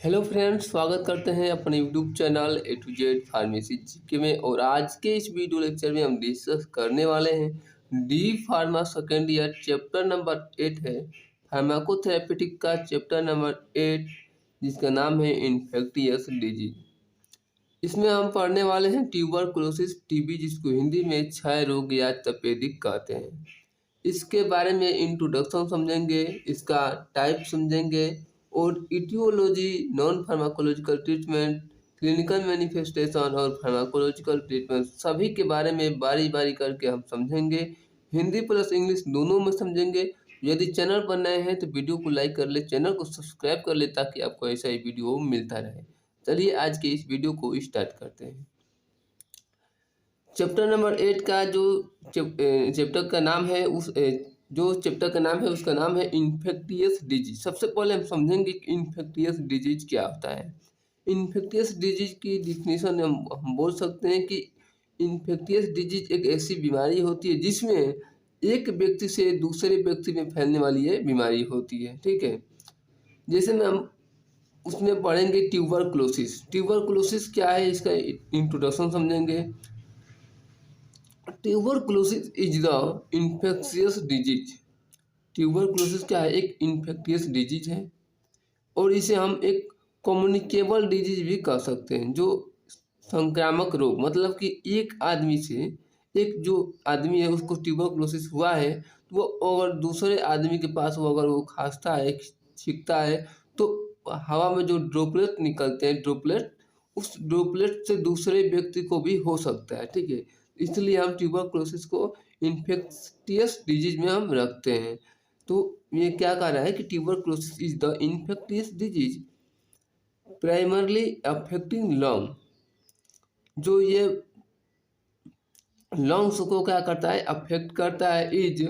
Hello friends, स्वागत करते हैं अपने YouTube channel A to Z pharmacy GK में। और आज के इस वीडियो लेक्चर में हम डिस्कस करने वाले हैं D pharma second year chapter number 8 है फार्माकोथेरेपेटिक का चैप्टर नंबर 8, जिसका नाम है इन्फेक्टियस डिजीज। इसमें हम पढ़ने वाले हैं ट्यूबरकुलोसिस टीबी, जिसको हिंदी में क्षय रोग या तपेदिक कहते हैं। इसके बारे में इंट्रोडक्शन समझेंगे, इसका टाइप समझेंगे और etiology, non pharmacological treatment, clinical manifestation और फार्माकोलॉजिकल ट्रीटमेंट सभी के बारे में बारी बारी करके हम समझेंगे। हिंदी प्लस इंग्लिश दोनों में समझेंगे। यदि चैनल पर नए हैं तो वीडियो को लाइक कर ले, चैनल को सब्सक्राइब कर ले, ताकि आपको ऐसा ही वीडियो मिलता रहे। चलिए आज के इस वीडियो को स्टार्ट करते हैं। चैप्टर नंबर 8 का जो चैप्टर का नाम है उसका नाम है इन्फेक्टियस डिजीज। सबसे पहले हम समझेंगे कि इन्फेक्टियस डिजीज क्या होता है। इन्फेक्टियस डिजीज की डिफिनीशन हम बोल सकते हैं कि इन्फेक्टियस डिजीज एक ऐसी बीमारी होती है जिसमें एक व्यक्ति से दूसरे व्यक्ति में फैलने वाली ये बीमारी होती है। ठीक है, जैसे में हम उसमें पढ़ेंगे ट्यूबरकुलोसिस। ट्यूबरकुलोसिस क्या है, इसका इंट्रोडक्शन समझेंगे। Tuberculosis is the infectious disease. Tuberculosis क्या है, एक इन्फेक्टियस डिजीज है और इसे हम एक कम्युनिकेबल डिजीज भी कह सकते हैं। जो संक्रामक रोग, मतलब कि एक आदमी से, एक जो आदमी है उसको ट्यूबरकुलोसिस हुआ है, तो वो अगर दूसरे आदमी के पास अगर वो खांसता है, छींकता है, तो हवा में जो ड्रॉपलेट निकलते हैं, उस ड्रॉपलेट से दूसरे व्यक्ति को भी हो सकता है। ठीक है, इसलिए हम ट्यूबरकुलोसिस को इन्फेक्टियस डिजीज में हम रखते हैं। तो ये क्या कह रहा है कि tuberculosis is the infectious disease primarily affecting lung. जो ये लंग्स को क्या करता है, अफेक्ट करता है। Is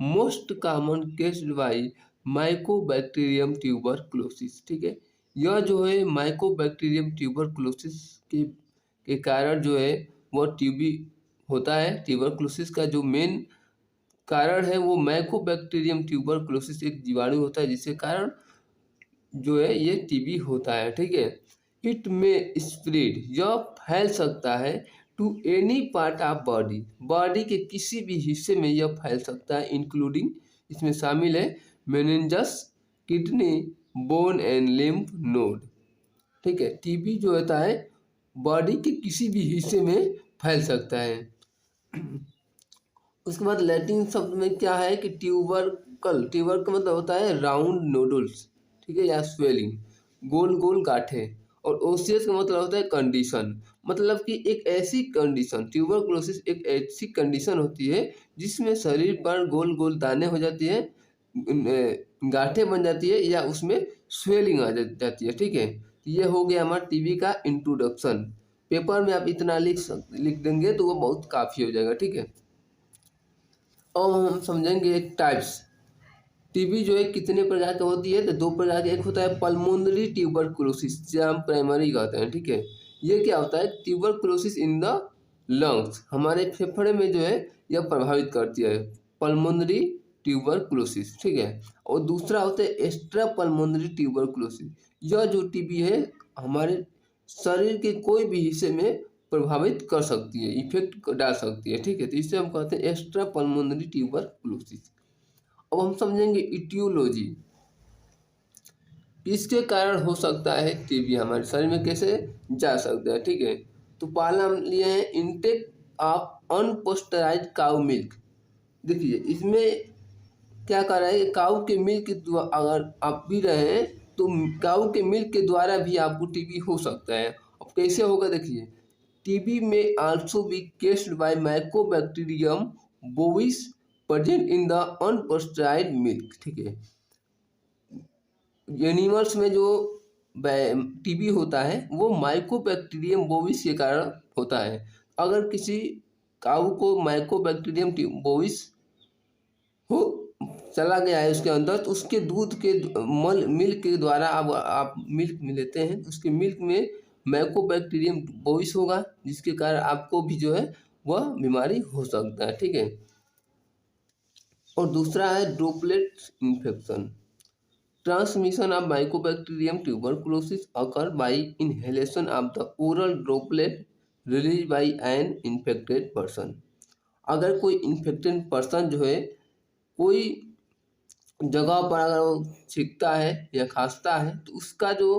most common केस्ड by Mycobacterium tuberculosis. ठीक है, यह जो है माइकोबैक्टीरियम ट्यूबरकुलोसिस के कारण जो है वो टीबी होता है। ट्यूबरकुलोसिस का जो मेन कारण है वो माइकोबैक्टीरियम ट्यूबरकुलोसिस एक जीवाणु होता है, जिसके कारण जो है ये टीबी होता है। ठीक है, इट में स्प्रेड, यह फैल सकता है to any part of body के किसी भी हिस्से में यह फैल सकता है, इंक्लूडिंग, इसमें शामिल है meninges, kidney, bone and lymph node. ठीक है, टीबी जो होता है बॉडी के किसी भी हिस्से में फैल सकता है। उसके बाद लैटिन शब्द में क्या है कि ट्यूबर का मतलब होता है राउंड नोडल्स, ठीक है, या स्वेलिंग, गोल गोल गांठें। और ओसियस का मतलब होता है कंडीशन, मतलब कि एक ऐसी कंडीशन, ट्यूबरकुलोसिस एक ऐसी कंडीशन होती है जिसमें शरीर पर गोल गोल दाने हो जाती है, गांठें बन जाती है, या उसमें स्वेलिंग आ जाती है। ठीक है, ये हो गया हमारा टीबी का इंट्रोडक्शन। पेपर में आप इतना लिख देंगे तो वो बहुत काफ़ी हो जाएगा। ठीक है, अब हम समझेंगे टाइप्स। टीबी जो है कितने प्रकार की होती है, तो दो प्रकार के। एक होता है पल्मोनरी ट्यूबरकुलोसिस, जिसे हम प्राइमरी कहते हैं। ठीक है, ये क्या होता है, ट्यूबरकुलोसिस इन द लंग्स, हमारे फेफड़े में जो है यह प्रभावित करती है, पल्मोनरी ट्यूबरकुलोसिस। ठीक है, और दूसरा होता है एक्स्ट्रा पल्मोनरी ट्यूबरकुलोसिस। यह जो टीबी है हमारे शरीर के कोई भी हिस्से में प्रभावित कर सकती है, इफेक्ट डाल सकती है। ठीक है, तो इसे हम कहते हैं एक्स्ट्रा पल्मोनरी ट्यूबरकुलोसिस। अब हम समझेंगे इटियोलॉजी, किसके कारण हो सकता है टीबी हमारे शरीर में कैसे जा सकता है। ठीक है, तो पहला हम लिए हैं intake of unpasteurised cow milk. देखिए इसमें क्या कर रहा है, काऊ के मिल्क अगर आप पी रहे हैं तो काऊ के मिल्क के द्वारा भी आपको टीबी हो सकता है। अब कैसे होगा, देखिए, टीबी में also be caused by mycobacterium bovis present in the unpasteurized milk. ठीक है, एनिमल्स में जो टीबी होता है वो माइकोबैक्टीरियम बोविस के कारण होता है। अगर किसी काऊ को माइकोबैक्टीरियम बोविस हो चला गया है उसके अंदर, तो उसके दूध के मिल्क के द्वारा अब आप मिल्क में लेते हैं, उसके मिल्क में माइकोबैक्टीरियम बोविस होगा, जिसके कारण आपको भी जो है वह बीमारी हो सकता है। ठीक है, और दूसरा है droplet infection. Transmission of Mycobacterium tuberculosis occur by inhalation of the oral droplet released by an infected person। अगर कोई इन्फेक्टेड पर्सन जो है कोई जगह पर अगर वो छींकता है या खांसता है तो उसका जो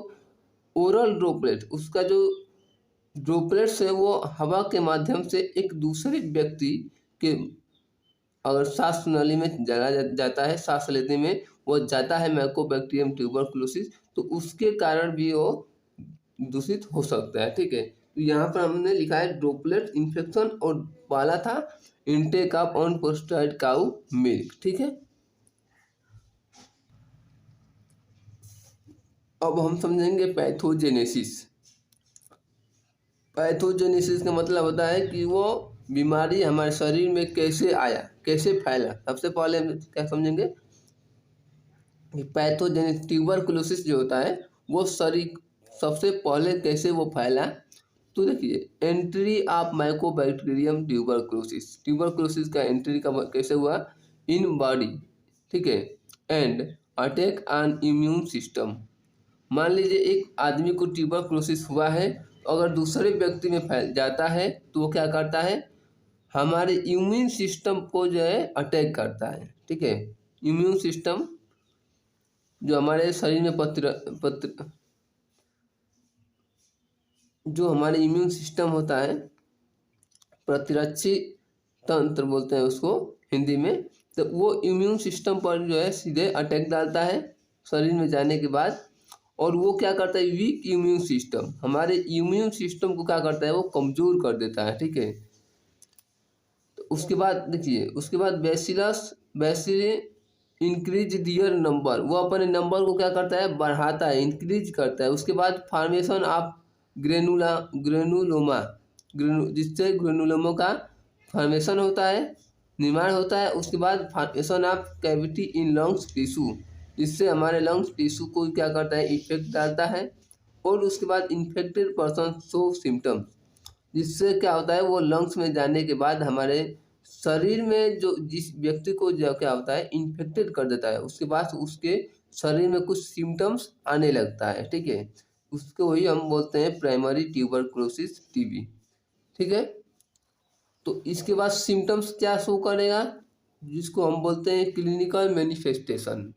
ओरल ड्रॉपलेट, उसका जो ड्रॉपलेट्स है वो हवा के माध्यम से एक दूसरे व्यक्ति के अगर सांस नली में चला जाता है, सांस लेने में वो जाता है माइकोबैक्टीरियम ट्यूबरकुलोसिस, तो उसके कारण भी वो दूषित हो सकता है। ठीक है, तो यहाँ पर हमने लिखा है ड्रॉपलेट इन्फेक्शन और वाला था इनटेक ऑफ अनपेस्टराइज्ड काऊ मिल्क। ठीक है, अब हम समझेंगे पैथोजेनेसिस। पैथोजेनेसिस का मतलब होता है कि वो बीमारी हमारे शरीर में कैसे आया, कैसे फैला। सबसे पहले हम क्या समझेंगे कि पैथोजेनेसिस ट्यूबरकुलोसिस जो होता है वो शरीर सबसे पहले कैसे वो फैला। तो देखिए, entry of Mycobacterium tuberculosis, tuberculosis का एंट्री का कैसे हुआ इन बॉडी। ठीक है, and attack on immune system. मान लीजिए एक आदमी को ट्यूबरकुलोसिस हुआ है, तो अगर दूसरे व्यक्ति में फैल जाता है तो वो क्या करता है, हमारे इम्यून सिस्टम को जो है अटैक करता है। ठीक है, इम्यून सिस्टम जो हमारे शरीर में जो हमारे इम्यून सिस्टम होता है, प्रतिरक्षी तंत्र बोलते हैं उसको हिंदी में, तो वो इम्यून सिस्टम पर जो है सीधे अटैक डालता है शरीर में जाने के बाद। और वो क्या करता है, वीक इम्यून सिस्टम, हमारे इम्यून सिस्टम को क्या करता है, वो कमज़ोर कर देता है। ठीक है, तो उसके बाद देखिए, उसके बाद बैसिली इंक्रीज दियर नंबर, वो अपने नंबर को क्या करता है, बढ़ाता है, इंक्रीज करता है। उसके बाद फॉर्मेशन ऑफ ग्रेनुलोमा, जिससे ग्रेनुलोमा का फॉर्मेशन होता है, निर्माण होता है। उसके बाद formation of cavity in lungs tissue, जिससे हमारे लंग्स टिश्यू को क्या करता है, इफेक्ट डालता है। और उसके बाद इन्फेक्टेड पर्सन शो सिम्टम्स, जिससे क्या होता है, वो लंग्स में जाने के बाद हमारे शरीर में जो जिस व्यक्ति को जो क्या होता है इन्फेक्टेड कर देता है, उसके बाद उसके शरीर में कुछ सिम्टम्स आने लगता है। ठीक है, उसको वही हम बोलते हैं प्राइमरी ट्यूबरकुलोसिस टीबी। ठीक है, तो इसके बाद सिम्टम्स क्या शो करेगा, जिसको हम बोलते हैं क्लिनिकल मैनिफेस्टेशन,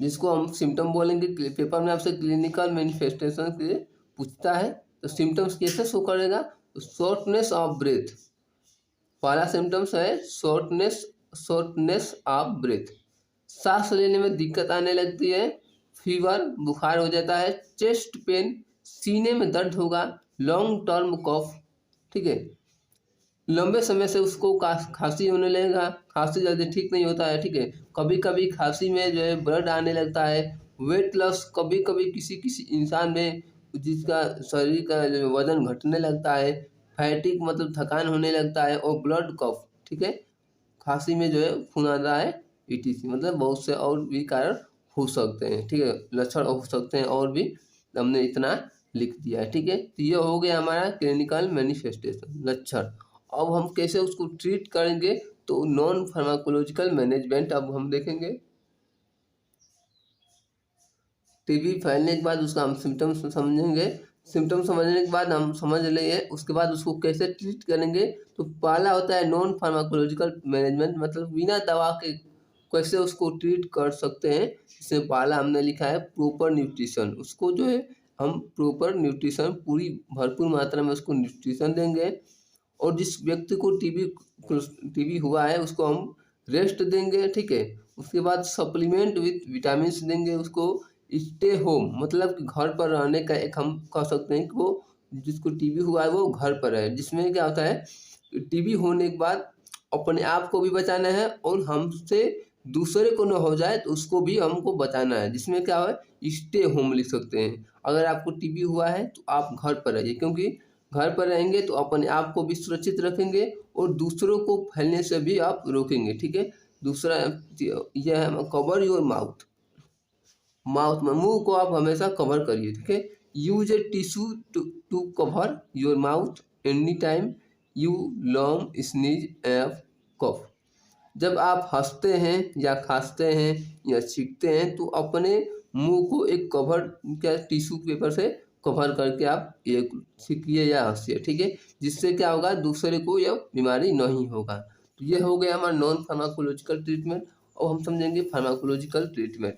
जिसको हम सिम्टम बोलेंगे। पेपर में आपसे क्लिनिकल मैनिफेस्टेशन के पूछता है, तो सिम्टम्स कैसे शो करेगा, तो शॉर्टनेस ऑफ ब्रेथ, पहला सिम्टम्स है शॉर्टनेस ऑफ ब्रेथ, सांस लेने में दिक्कत आने लगती है। फीवर, बुखार हो जाता है। चेस्ट पेन, सीने में दर्द होगा। लॉन्ग टर्म कफ, ठीक है, लंबे समय से उसको खांसी होने लगेगा, खांसी जल्दी ठीक नहीं होता है। ठीक है, कभी कभी खांसी में जो है ब्लड आने लगता है। वेट लॉस, कभी कभी किसी किसी इंसान में जिसका शरीर का जो वजन घटने लगता है। फैटिक मतलब थकान होने लगता है। और ब्लड कफ, ठीक है, खांसी में जो है खून आता है, ईटीसी, मतलब बहुत से और भी कारण हो सकते हैं। ठीक है, लक्षण हो सकते हैं और भी, हमने इतना लिख दिया है। ठीक है, तो ये हो गया हमारा क्लिनिकल मैनिफेस्टेशन, लक्षण। अब हम कैसे उसको ट्रीट करेंगे, तो नॉन फार्माकोलॉजिकल मैनेजमेंट अब हम देखेंगे। टीबी फैलने के बाद उसका हम सिम्टम्स समझेंगे। सिम्टम्स समझने के बाद हम समझ लेंगे उसके बाद उसको कैसे ट्रीट करेंगे। तो पहला होता है नॉन फार्माकोलॉजिकल मैनेजमेंट, मतलब बिना दवा के कैसे उसको ट्रीट कर सकते हैं। इसमें पहला हमने लिखा है प्रॉपर न्यूट्रिशन, उसको जो है हम प्रॉपर न्यूट्रिशन, पूरी भरपूर मात्रा में उसको न्यूट्रिशन देंगे। और जिस व्यक्ति को टीबी हुआ है उसको हम रेस्ट देंगे। ठीक है, उसके बाद सप्लीमेंट विथ विटामिन देंगे उसको। स्टे होम, मतलब कि घर पर रहने का एक हम कह सकते हैं कि वो जिसको टीबी हुआ है वो घर पर है। जिसमें क्या होता है, टीबी होने के बाद अपने आप को भी बचाना है और हमसे दूसरे को न हो जाए तो उसको भी हमको बचाना है। जिसमें क्या है, स्टे होम लिख सकते हैं। अगर आपको टीबी हुआ है तो आप घर पर रहिए, क्योंकि घर पर रहेंगे तो अपने आप को भी सुरक्षित रखेंगे और दूसरों को फैलने से भी आप रोकेंगे। ठीक है, दूसरा यह है कवर योर माउथ, माउथ में, मुंह को आप हमेशा कवर करिए। ठीक है, use a tissue to cover your mouth any time you long sneeze and cough. जब आप हंसते हैं या खांसते हैं या छींकते हैं तो अपने मुंह को एक कवर क्या टिश्यू पेपर से कवर करके आप ये छींकिए या हंसिए, ठीक है। जिससे क्या होगा, दूसरे को यह बीमारी नहीं होगा। तो ये हो गया हमारा नॉन फार्माकोलॉजिकल ट्रीटमेंट। और हम समझेंगे फार्माकोलॉजिकल ट्रीटमेंट।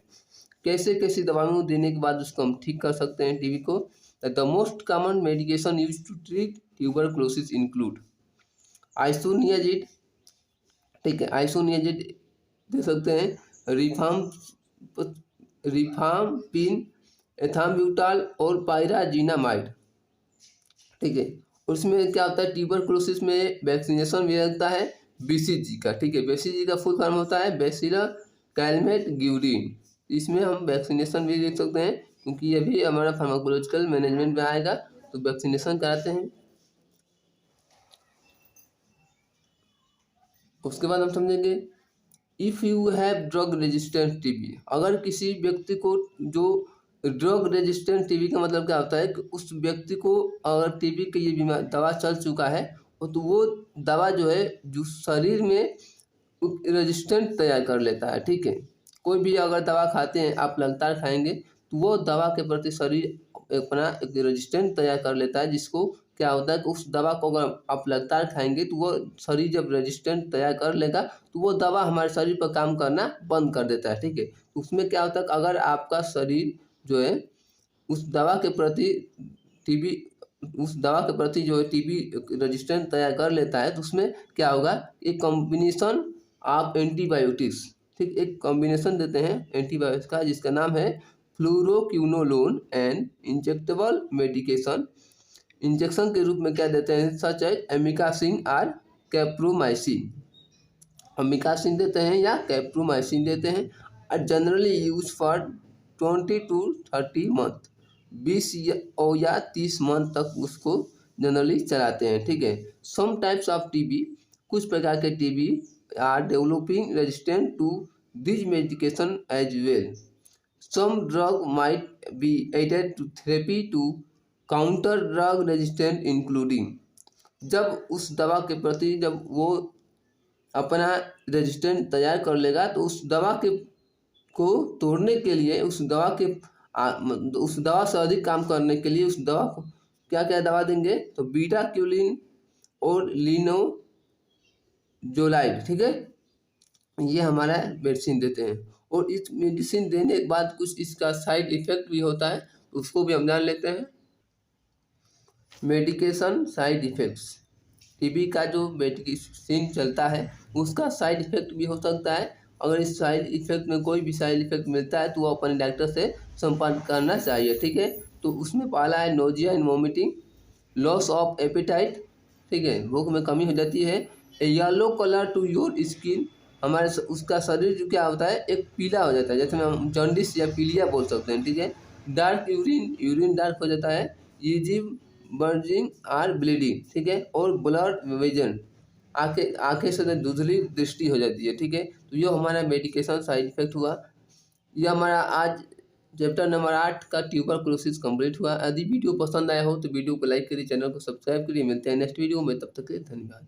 कैसे कैसी दवाइयों देने के बाद उसको हम ठीक कर सकते हैं टीबी को। The most common medication use to treat tuberculosis include isoniazid, ठीक है, आइसोनियाजिड दे सकते हैं, रिफाम्पिन, एथाम्ब्यूटाल और पायराजिनामाइड, ठीक है। उसमें क्या होता है, ट्यूबरक्लोसिस में वैक्सीनेशन भी लगता है बीसीजी का, ठीक है। बीसीजी का फुल फॉर्म होता है बैसिलर कैलमेट ग्यूरिन। इसमें हम वैक्सीनेशन भी देख सकते हैं क्योंकि ये भी हमारा फार्माकोलॉजिकल मैनेजमेंट में आएगा, तो वैक्सीनेशन कराते हैं। उसके बाद हम समझेंगे if you have drug resistant TB. अगर किसी व्यक्ति को जो ड्रग रेजिस्टेंट टीबी का मतलब क्या होता है कि उस व्यक्ति को अगर टीबी की ये बीमारी दवा चल चुका है तो वो दवा जो है जो शरीर में रेजिस्टेंट तैयार कर लेता है, ठीक है। कोई भी अगर दवा खाते हैं, आप लगातार खाएंगे तो वो दवा के प्रति शरीर अपना एक रेजिस्टेंट तैयार कर लेता है, जिसको क्या होता है कि उस दवा को अगर आप लगातार खाएंगे तो वो शरीर जब रेजिस्टेंट तैयार कर लेगा तो वो दवा हमारे शरीर पर काम करना बंद कर देता है, ठीक है। उसमें क्या होता है कि अगर आपका शरीर जो है उस दवा के प्रति टीबी उस दवा के प्रति जो है टीबी रेजिस्टेंट तैयार कर लेता है तो उसमें क्या होगा, एक कॉम्बिनेशन ऑफ एंटीबायोटिक्स, ठीक, एक कॉम्बिनेशन देते हैं एंटीबायोटिक्स का जिसका नाम है fluoroquinolone and injectable medication. Injection के रूप में क्या देते हैं, सच है एमिकासिन और कैप्रोमाइसिन। अमिकासिन देते हैं या कैप्रोमाइसिन देते हैं। और generally use for 20 to 30 month, 20 या 30 मंथ तक उसको जनरली चलाते हैं, ठीक है। सम टाइप्स ऑफ टीबी, कुछ प्रकार के TB are developing resistant to this medication as well. Some drug might be added to therapy to counter drug resistant including. जब उस दवा के प्रति जब वो अपना रेजिस्टेंट तैयार कर लेगा तो उस दवा के को तोड़ने के लिए उस दवा से अधिक काम करने के लिए उस दवा को क्या क्या दवा देंगे, तो बीटा क्यूलिन और लिनोजोलाइड, ठीक है, ये हमारा मेडिसिन देते हैं। और इस मेडिसिन देने के बाद कुछ इसका साइड इफेक्ट भी होता है, उसको भी हम जान लेते हैं। मेडिकेशन साइड इफेक्ट्स, टीबी का जो मेडिसिन चलता है उसका साइड इफेक्ट भी हो सकता है। अगर इस साइड इफेक्ट में कोई भी साइड इफेक्ट मिलता है तो वो अपने डॉक्टर से संपर्क करना चाहिए, ठीक है। तो उसमें पहला है nausea and vomiting, loss of appetite, ठीक है, भूख में कमी हो जाती है। Yellow colour to your skin, हमारे उसका शरीर जो क्या होता है एक पीला हो जाता है, जैसे हम जॉन्डिस या पीलिया बोल सकते हैं, ठीक है। डार्क यूरिन डार्क हो जाता है, ईजिव बर्जिंग आर ब्लीडिंग, ठीक है। और ब्लड विजन, आंखें से धुंधली दृष्टि हो जाती है, ठीक है। तो ये हमारा मेडिकेशन साइड इफेक्ट हुआ। यह हमारा आज चैप्टर नंबर 8 का ट्यूबरक्लोसिस कंप्लीट हुआ। यदि वीडियो पसंद आया हो तो वीडियो को लाइक करिए, चैनल को सब्सक्राइब करिए। मिलते हैं नेक्स्ट वीडियो में, तब तक के लिए धन्यवाद।